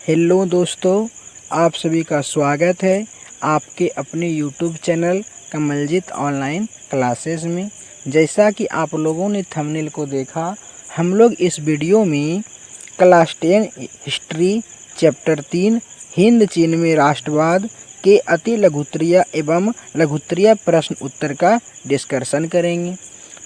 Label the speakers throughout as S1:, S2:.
S1: Hello दोस्तों, आप सभी का स्वागत है आपके अपने YouTube channel Kamaljeet online classes में। जैसा कि आप लोगों ने थंबनेल को देखा, हम लोग इस वीडियो में क्लास 10 हिस्ट्री चैप्टर 3 हिंद चीन में राष्ट्रवाद के अति लघुत्तरीय एवं लघुत्तरीय प्रश्न उत्तर का डिस्कशन करेंगे।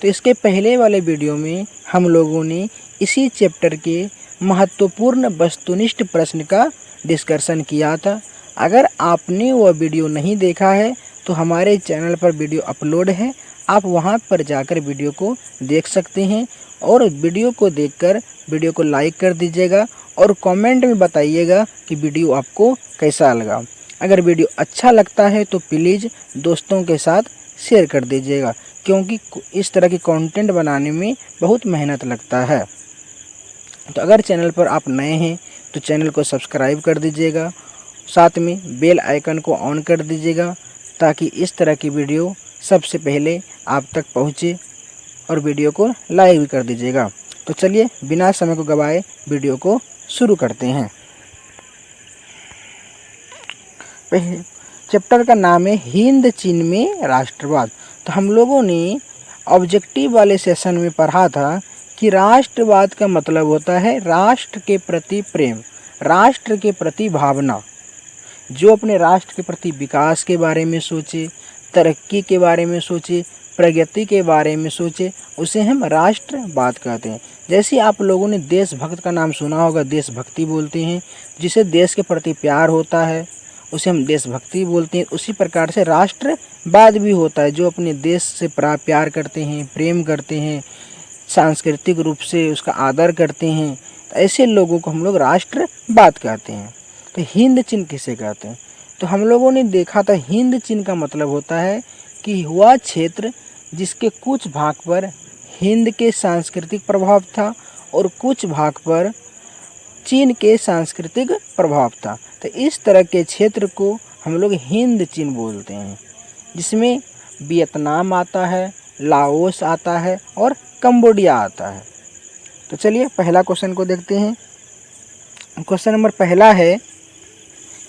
S1: तो इसके पहले वाले वीडियो में हम लोगों ने इसी चैप्टर के महत्वपूर्ण वस्तुनिष्ठ प्रश्न का डिस्कशन किया था। अगर आपने वह वीडियो नहीं देखा है तो हमारे चैनल पर वीडियो अपलोड है, आप वहां पर जाकर वीडियो को देख सकते हैं। और वीडियो को देखकर वीडियो को लाइक कर दीजिएगा और कमेंट में बताइएगा कि वीडियो आपको कैसा लगा। अगर वीडियो अच्छा लगता है तो प्लीज़ दोस्तों के साथ शेयर कर दीजिएगा, क्योंकि इस तरह की कंटेंट बनाने में बहुत मेहनत लगता है। तो अगर चैनल पर आप नए हैं तो चैनल को सब्सक्राइब कर दीजिएगा, साथ में बेल आइकन को ऑन कर दीजिएगा ताकि इस तरह की वीडियो सबसे पहले आप तक पहुंचे, और वीडियो को लाइक भी कर दीजिएगा। तो चलिए बिना समय को गवाए वीडियो को शुरू करते हैं। चैप्टर का नाम है हिंद चीन में राष्ट्रवाद। तो हम लोगों ने ऑब्जेक्टिव वाले सेशन में पढ़ा था कि राष्ट्रवाद का मतलब होता है राष्ट्र के प्रति प्रेम, राष्ट्र के प्रति भावना। जो अपने राष्ट्र के प्रति विकास के बारे में सोचे, तरक्की के बारे में सोचे, प्रगति के बारे में सोचे, उसे हम राष्ट्रवाद कहते हैं। जैसे आप लोगों ने देशभक्त का नाम सुना होगा, देशभक्ति बोलते हैं। जिसे देश के प्रति प्यार होता है उसे हम देशभक्ति बोलते हैं। उसी प्रकार से राष्ट्रवाद भी होता है, जो अपने देश से प्यार करते हैं, प्रेम करते हैं, सांस्कृतिक रूप से उसका आदर करते हैं। तो ऐसे लोगों को हम लोग राष्ट्रवाद कहते हैं। तो हिंद चीन किसे कहते हैं? तो हम लोगों ने देखा था हिंद चीन का मतलब होता है कि वह क्षेत्र जिसके कुछ भाग पर हिंद के सांस्कृतिक प्रभाव था और कुछ भाग पर चीन के सांस्कृतिक प्रभाव था। तो इस तरह के क्षेत्र को हम लोग हिंद चीन बोलते हैं, जिसमें वियतनाम आता है, लाओस आता है और कंबोडिया आता है। तो चलिए पहला क्वेश्चन को देखते हैं। क्वेश्चन नंबर पहला है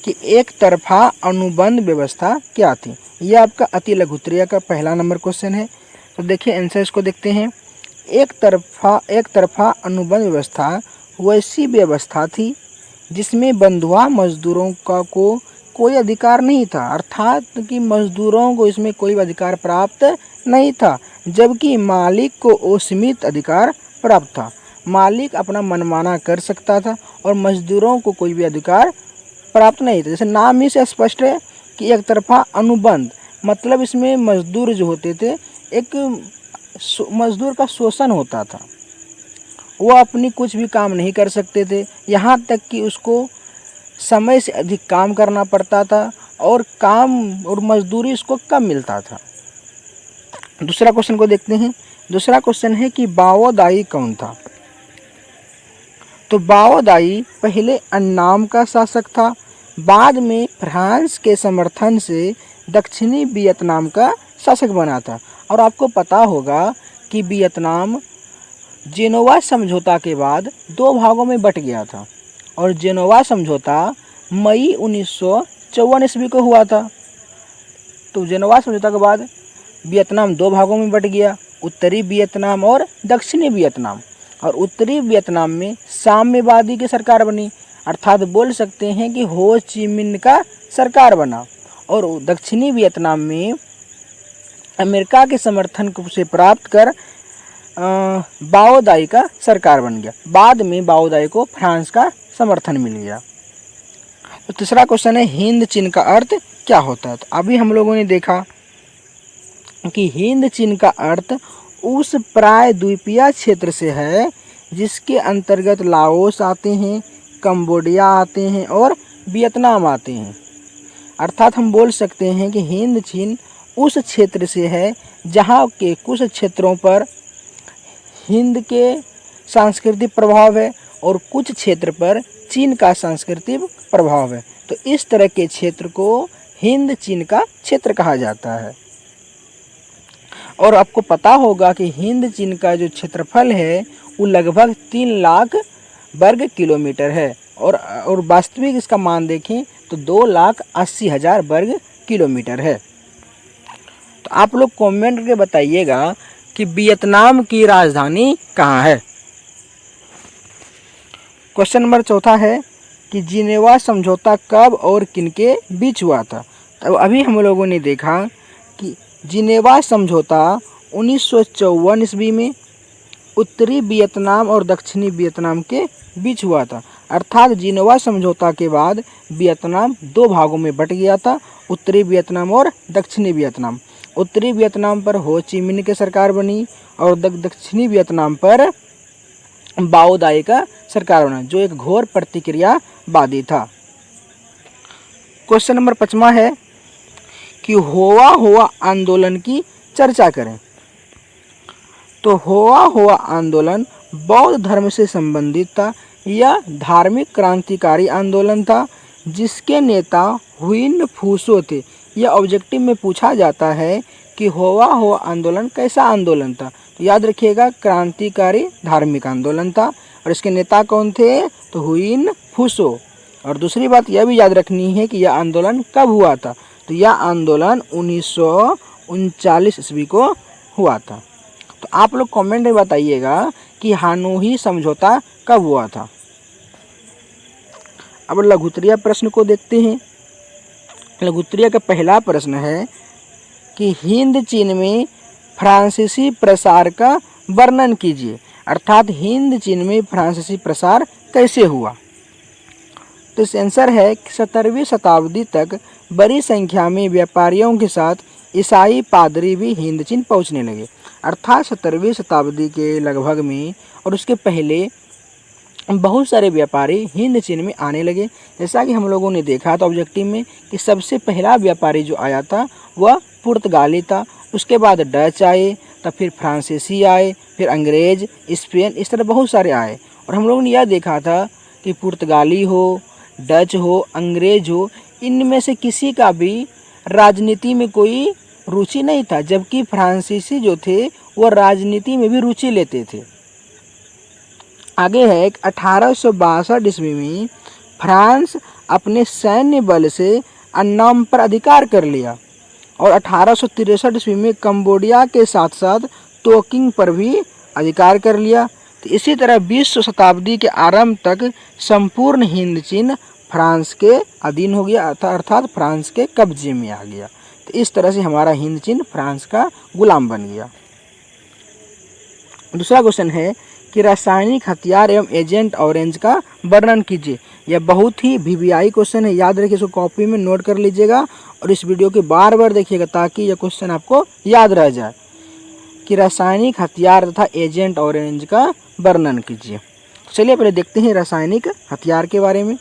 S1: कि एक तरफा अनुबंध व्यवस्था क्या थी? यह आपका अति लघुत्तरीय का पहला नंबर क्वेश्चन है। तो देखिए आंसर्स को देखते हैं। एक तरफा अनुबंध व्यवस्था वैसी व्यवस्था थी जिसमें बंधुआ मजदूरों का को कोई अधिकार नहीं था, अर्थात कि मजदूरों को इसमें कोई अधिकार प्राप्त नहीं था, जबकि मालिक को असीमित अधिकार प्राप्त था। मालिक अपना मनमाना कर सकता था और मजदूरों को कोई भी अधिकार प्राप्त नहीं था। जैसे नाम ही से स्पष्ट है कि एक तरफा अनुबंध, मतलब इसमें मजदूर जो होते थे, एक मजदूर का शोषण होता था। वो अपनी कुछ भी काम नहीं कर सकते थे, यहाँ तक कि उसको समय से अधिक काम करना पड़ता था और काम और मजदूरी उसको कम मिलता था। दूसरा क्वेश्चन को देखते हैं। दूसरा क्वेश्चन है कि बाओ दाई कौन था? तो बाओ दाई पहले अन्नाम का शासक था, बाद में फ्रांस के समर्थन से दक्षिणी वियतनाम का शासक बना था। और आपको पता होगा कि वियतनाम जेनोवा समझौता के बाद दो भागों में बट गया था, और जेनोवा समझौता मई 1954 ईस्वी को हुआ था। तो जेनोवा समझौता के बाद वियतनाम दो भागों में बट गया, उत्तरी वियतनाम और दक्षिणी वियतनाम। और उत्तरी वियतनाम में साम्यवादी की सरकार बनी, अर्थात बोल सकते हैं कि हो ची मिन्ह का सरकार बना। और दक्षिणी वियतनाम में अमेरिका के समर्थन से प्राप्त कर बाओ दाई का सरकार बन गया। बाद में बाओ दाई को फ्रांस का समर्थन मिल गया। तो तीसरा क्वेश्चन है हिंद चीन का अर्थ क्या होता है? तो अभी हम लोगों ने देखा कि हिंद चीन का अर्थ उस प्रायद्वीपीय क्षेत्र से है जिसके अंतर्गत लाओस आते हैं, कंबोडिया आते हैं और वियतनाम आते हैं। अर्थात हम बोल सकते हैं कि हिंद चीन उस क्षेत्र से है जहाँ के कुछ क्षेत्रों पर हिंद के सांस्कृतिक प्रभाव है और कुछ क्षेत्र पर चीन का सांस्कृतिक प्रभाव है। तो इस तरह के क्षेत्र को हिंद चीन का क्षेत्र कहा जाता है। और आपको पता होगा कि हिंद चीन का जो क्षेत्रफल है वो लगभग 3 लाख वर्ग किलोमीटर है, और वास्तविक इसका मान देखें तो 2,80,000 वर्ग किलोमीटर है। तो आप लोग कमेंट करके बताइएगा कि वियतनाम की राजधानी कहाँ है। क्वेश्चन नंबर चौथा है कि जिनेवा समझौता कब और किनके बीच हुआ था। तो अभी हम लोगों ने देखा कि जिनेवा समझौता 1954 ईस्वी में उत्तरी वियतनाम और दक्षिणी वियतनाम के बीच हुआ था। अर्थात जिनेवा समझौता के बाद वियतनाम दो भागों में बट गया था, उत्तरी वियतनाम और दक्षिणी वियतनाम। उत्तरी वियतनाम पर हो ची मिन्ह की सरकार बनी और दक्षिणी वियतनाम पर बाओ दाई का सरकार बना, जो एक घोर प्रतिक्रियावादी था। क्वेश्चन नंबर 5वां है कि होवा होवा आंदोलन की चर्चा करें। तो होवा आंदोलन बौद्ध धर्म से संबंधित था। यह धार्मिक क्रांतिकारी आंदोलन था जिसके नेता हुइन फूसो थे। यह ऑब्जेक्टिव में पूछा जाता है कि होवा आंदोलन कैसा आंदोलन था। तो याद रखिएगा, क्रांतिकारी धार्मिक आंदोलन था और इसके नेता कौन थे, तो हुइन फूसो। और दूसरी बात यह भी याद रखनी है कि यह आंदोलन कब हुआ था। तो यह आंदोलन 1939 ईस्वी को हुआ था। तो आप लोग कमेंट में बताइएगा कि हानोई समझौता कब हुआ था। अब लघुत्तरीय प्रश्न को देखते हैं। लघुत्तरीय का पहला प्रश्न है कि हिंद चीन में फ्रांसीसी प्रसार का वर्णन कीजिए। अर्थात हिंद चीन में फ्रांसीसी प्रसार कैसे हुआ। तो इस आंसर है कि 17वीं शताब्दी तक बड़ी संख्या में व्यापारियों के साथ ईसाई पादरी भी हिंद चीन पहुंचने लगे। अर्थात 17वीं शताब्दी के लगभग में और उसके पहले बहुत सारे व्यापारी हिंद चीन में आने लगे। जैसा कि हम लोगों ने देखा था ऑब्जेक्टिव में कि सबसे पहला व्यापारी जो आया था वह पुर्तगाली था, उसके बाद डच आए, तब फिर फ्रांसीसी आए, फिर अंग्रेज, स्पेन, इस तरह बहुत सारे आए। और हम लोगों ने यह देखा था कि पुर्तगाली हो, डच हो, अंग्रेज हो, इनमें से किसी का भी राजनीति में कोई रुचि नहीं था, जबकि फ्रांसीसी जो थे वह राजनीति में भी रुचि लेते थे। आगे है 1862 ईस्वी में फ्रांस अपने सैन्य बल से अन्नाम पर अधिकार कर लिया और 1863 ईस्वी में कंबोडिया के साथ साथ तोकिंग पर भी अधिकार कर लिया। तो इसी तरह 20वीं शताब्दी के आरंभ तक संपूर्ण हिंद चीन फ्रांस के अधीन हो गया, अर्थात फ्रांस के कब्जे में आ गया। तो इस तरह से हमारा हिंद चीन फ्रांस का गुलाम बन गया। दूसरा क्वेश्चन है कि रासायनिक हथियार एवं एजेंट ऑरेंज का वर्णन कीजिए। यह बहुत ही वीवीआई क्वेश्चन है, याद रखिए, इसको कॉपी में नोट कर लीजिएगा और इस वीडियो के बार बार देखिएगा ताकि यह क्वेश्चन आपको याद रह जाए कि रासायनिक हथियार तथा एजेंट ऑरेंज का वर्णन कीजिए। चलिए पहले देखते हैं रासायनिक हथियार के बारे में।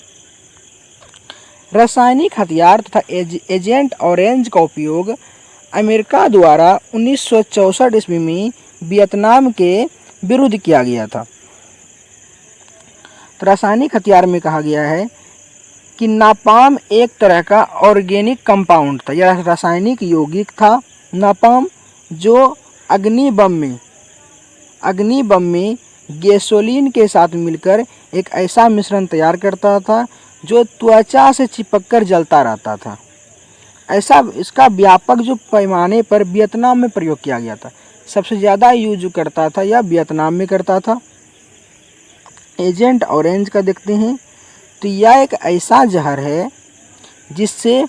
S1: रासायनिक हथियार तथा एजेंट ऑरेंज का उपयोग अमेरिका द्वारा 1964 ईस्वी में वियतनाम के विरुद्ध किया गया था। तो रासायनिक हथियार में कहा गया है कि नापाम एक तरह का ऑर्गेनिक कंपाउंड था। यह रासायनिक यौगिक था नापाम, जो अग्नि बम में गैसोलीन के साथ मिलकर एक ऐसा मिश्रण तैयार करता था जो त्वचा से चिपककर जलता रहता था। इसका व्यापक जो पैमाने पर वियतनाम में प्रयोग किया गया था। सबसे ज़्यादा यूज करता था या वियतनाम में करता था। एजेंट ऑरेंज का देखते हैं। तो यह एक ऐसा जहर है जिससे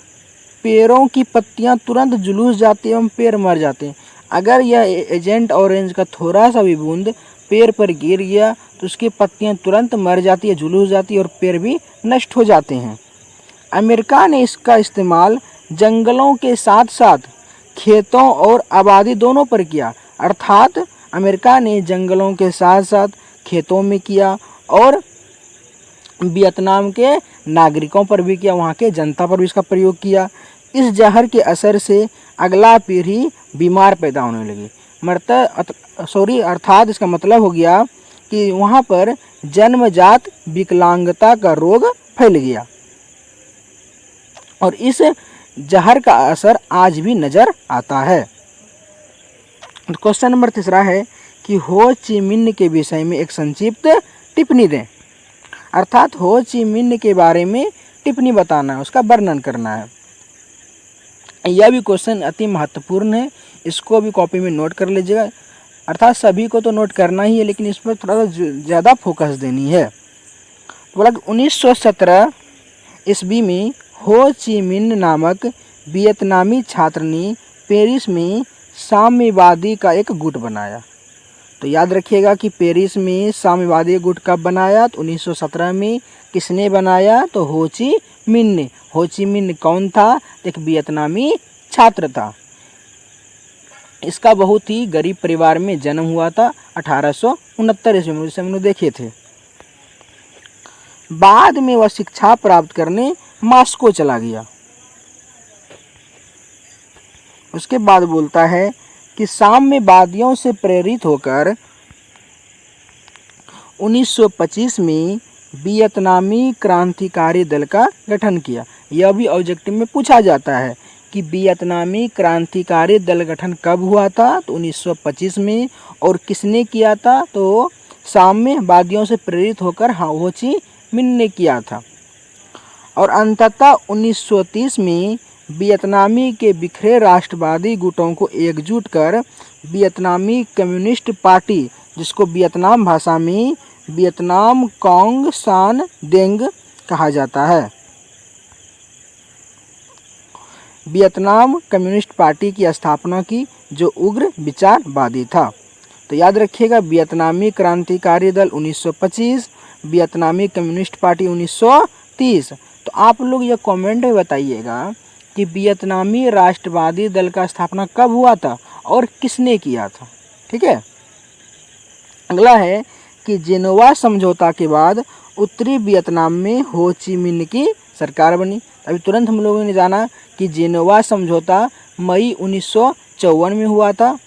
S1: पेड़ों की पत्तियां तुरंत झुलस जाती हैं एवं पेड़ मर जाते हैं। अगर यह एजेंट ऑरेंज का थोड़ा सा भी बूंद पेड़ पर गिर गया तो उसकी पत्तियां तुरंत मर जाती है, झुलस जाती है और पेड़ भी नष्ट हो जाते हैं। अमेरिका ने इसका इस्तेमाल जंगलों के साथ साथ खेतों और आबादी दोनों पर किया। अर्थात अमेरिका ने जंगलों के साथ साथ खेतों में किया और वियतनाम के नागरिकों पर भी किया, वहाँ के जनता पर भी इसका प्रयोग किया। इस जहर के असर से अगला पीढ़ी बीमार पैदा होने लगी। अर्थात इसका मतलब हो गया कि वहाँ पर जन्मजात विकलांगता का रोग फैल गया और इस जहर का असर आज भी नज़र आता है। क्वेश्चन नंबर 3 है कि हो ची मिन्ह के विषय में एक संक्षिप्त टिप्पणी दें। अर्थात हो ची मिन्ह के बारे में टिप्पणी बताना है, उसका वर्णन करना है। यह भी क्वेश्चन अति महत्वपूर्ण है, इसको भी कॉपी में नोट कर लीजिएगा। अर्थात सभी को तो नोट करना ही है, लेकिन इस पर थोड़ा ज़्यादा फोकस देनी है। बोला 1917 ईस्वी में हो ची मिन्ह नामक वियतनामी छात्र ने पेरिस में साम्यवादी का एक गुट बनाया। तो याद रखिएगा कि पेरिस में साम्यवादी गुट कब बनाया, तो 1917 में। किसने बनाया, तो हो ची मिन्ह ने। हो ची मिन्ह कौन था, एक वियतनामी छात्र था। इसका बहुत ही गरीब परिवार में जन्म हुआ था 1869 ईस्वी में, जिसे हम लोग देखे थे। बाद में वह शिक्षा प्राप्त करने मॉस्को चला गया। उसके बाद बोलता है कि साम्यवादियों से प्रेरित होकर 1925 में वियतनामी क्रांतिकारी दल का गठन किया। यह भी ऑब्जेक्टिव में पूछा जाता है कि वियतनामी क्रांतिकारी दल गठन कब हुआ था, तो 1925 में। और किसने किया था, तो साम्यवादियों से प्रेरित होकर हो ची मिन्ह ने किया था। और अंततः 1930 में वियतनामी के बिखरे राष्ट्रवादी गुटों को एकजुट कर वियतनामी कम्युनिस्ट पार्टी, जिसको वियतनाम भाषा में वियतनाम कोंग सान देंग कहा जाता है, वियतनाम कम्युनिस्ट पार्टी की स्थापना की, जो उग्र विचारवादी था। तो याद रखिएगा, वियतनामी क्रांतिकारी दल 1925, वियतनामी कम्युनिस्ट पार्टी 1930। तो आप लोग ये कमेंट में बताइएगा कि वियतनामी राष्ट्रवादी दल का स्थापना कब हुआ था और किसने किया था। ठीक है। अगला है कि जेनोवा समझौता के बाद उत्तरी वियतनाम में हो ची मिन्ह की सरकार बनी। अभी तुरंत हम लोगों ने जाना कि जेनोवा समझौता मई 1954 में हुआ था।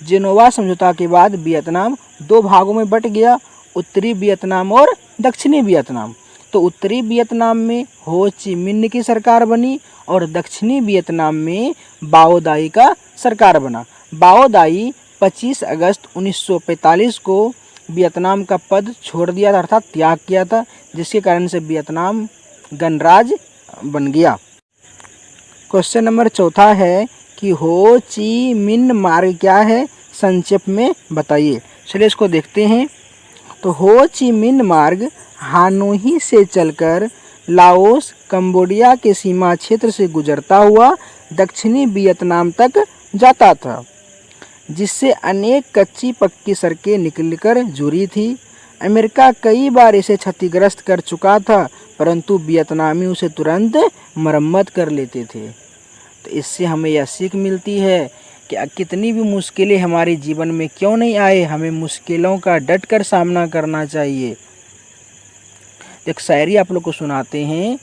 S1: जेनोवा समझौता के बाद वियतनाम दो भागों में बट गया, उत्तरी वियतनाम और दक्षिणी वियतनाम। तो उत्तरी वियतनाम में हो ची मिन्ह की सरकार बनी और दक्षिणी वियतनाम में बाओ दाई का सरकार बना। बाओ दाई 25 अगस्त 1945 को वियतनाम का पद छोड़ दिया था, अर्थात त्याग किया था, जिसके कारण से वियतनाम गणराज्य बन गया। क्वेश्चन नंबर चौथा है कि हो ची मिन्ह मार्ग क्या है, संक्षेप में बताइए। चलिए इसको देखते हैं। तो हो ची मिन्ह मार्ग हानोई से चलकर लाओस, कंबोडिया के सीमा क्षेत्र से गुजरता हुआ दक्षिणी वियतनाम तक जाता था, जिससे अनेक कच्ची पक्की सड़कें निकलकर जुड़ी थी। अमेरिका कई बार इसे क्षतिग्रस्त कर चुका था, परंतु वियतनामी उसे तुरंत मरम्मत कर लेते थे। तो इससे हमें यह सीख मिलती है कि कितनी भी मुश्किलें हमारे जीवन में क्यों नहीं आए, हमें मुश्किलों का डट कर सामना करना चाहिए। एक शायरी आप लोग को सुनाते हैं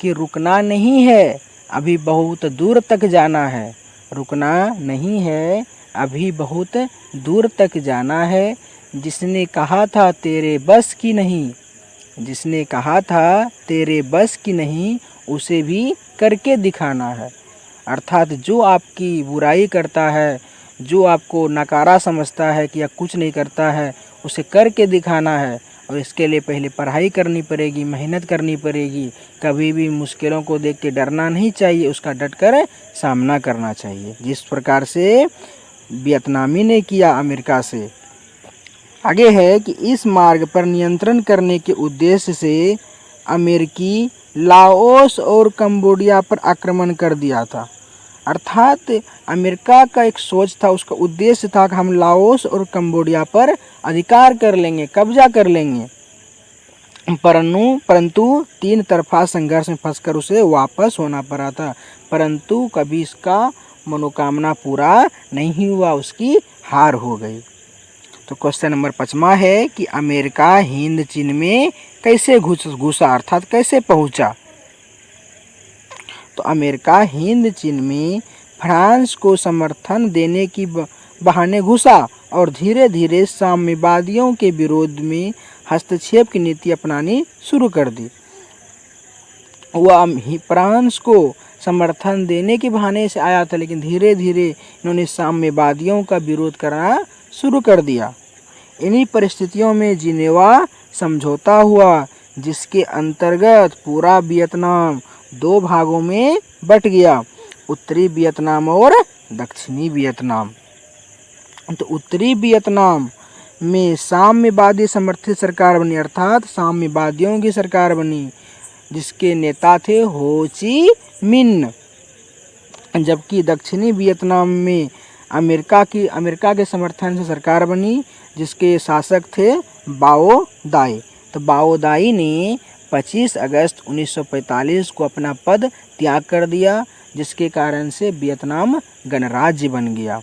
S1: कि रुकना नहीं है, अभी बहुत दूर तक जाना है। रुकना नहीं है, अभी बहुत दूर तक जाना है। जिसने कहा था तेरे बस की नहीं, जिसने कहा था तेरे बस की नहीं, उसे भी करके दिखाना है। अर्थात जो आपकी बुराई करता है, जो आपको नकारा समझता है कि यह कुछ नहीं करता है, उसे करके दिखाना है। और इसके लिए पहले पढ़ाई करनी पड़ेगी, मेहनत करनी पड़ेगी। कभी भी मुश्किलों को देख के डरना नहीं चाहिए, उसका डट कर सामना करना चाहिए, जिस प्रकार से वियतनामी ने किया अमेरिका से। आगे है कि इस मार्ग पर नियंत्रण करने के उद्देश्य से अमेरिकी लाओस और कंबोडिया पर आक्रमण कर दिया था। अर्थात अमेरिका का एक सोच था, उसका उद्देश्य था कि हम लाओस और कंबोडिया पर अधिकार कर लेंगे, कब्जा कर लेंगे। परंतु तीन तरफा संघर्ष में फंसकर उसे वापस होना पड़ा था, परंतु कभी इसका मनोकामना पूरा नहीं हुआ, उसकी हार हो गई। तो क्वेश्चन नंबर 5वां है कि अमेरिका हिंद चीन में कैसे घुसा, अर्थात कैसे पहुंचा। तो अमेरिका हिंद चीन में फ्रांस को समर्थन देने की बहाने घुसा और धीरे धीरे साम्यवादियों के विरोध में हस्तक्षेप की नीति अपनानी शुरू कर दी। वह फ्रांस को समर्थन देने के बहाने से आया था, लेकिन धीरे धीरे इन्होंने साम्यवादियों का विरोध करना शुरू कर दिया। इन्हीं परिस्थितियों में जिनेवा समझौता हुआ, जिसके अंतर्गत पूरा वियतनाम 2 भागों में बट गया, उत्तरी वियतनाम और दक्षिणी वियतनाम। तो उत्तरी वियतनाम में साम्यवादी समर्थित सरकार बनी, अर्थात साम्यवादियों की सरकार बनी, जिसके नेता थे हो ची मिन्ह। जबकि दक्षिणी वियतनाम में अमेरिका के समर्थन से सरकार बनी, जिसके शासक थे बाओ दाई। तो बाओ दाई ने 25 अगस्त 1945 को अपना पद त्याग कर दिया, जिसके कारण से वियतनाम गणराज्य बन गया।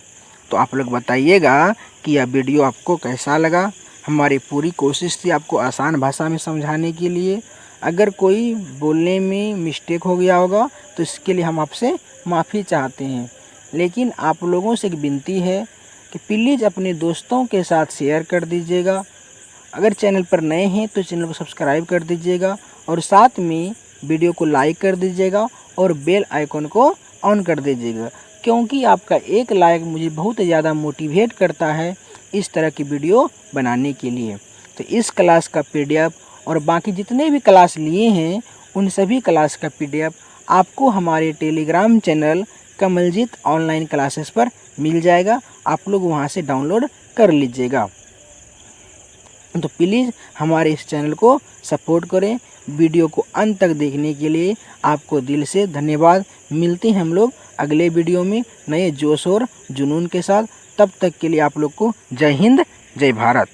S1: तो आप लोग बताइएगा कि यह वीडियो आपको कैसा लगा। हमारी पूरी कोशिश थी आपको आसान भाषा में समझाने के लिए। अगर कोई बोलने में मिस्टेक हो गया होगा तो इसके लिए हम आपसे माफ़ी चाहते हैं। लेकिन आप लोगों से एक विनती है कि प्लीज़ अपने दोस्तों के साथ शेयर कर दीजिएगा। अगर चैनल पर नए हैं तो चैनल को सब्सक्राइब कर दीजिएगा और साथ में वीडियो को लाइक कर दीजिएगा और बेल आइकन को ऑन कर दीजिएगा, क्योंकि आपका एक लाइक मुझे बहुत ज़्यादा मोटिवेट करता है इस तरह की वीडियो बनाने के लिए। तो इस क्लास का PDF और बाकी जितने भी क्लास लिए हैं उन सभी क्लास का PDF आपको हमारे Telegram channel Kamaljeet online classes पर मिल जाएगा। आप लोग वहां से डाउनलोड कर लीजिएगा। तो प्लीज़ हमारे इस चैनल को सपोर्ट करें। वीडियो को अंत तक देखने के लिए आपको दिल से धन्यवाद। मिलते हैं हम लोग अगले वीडियो में नए जोश और जुनून के साथ। तब तक के लिए आप लोग को जय हिंद, जय भारत।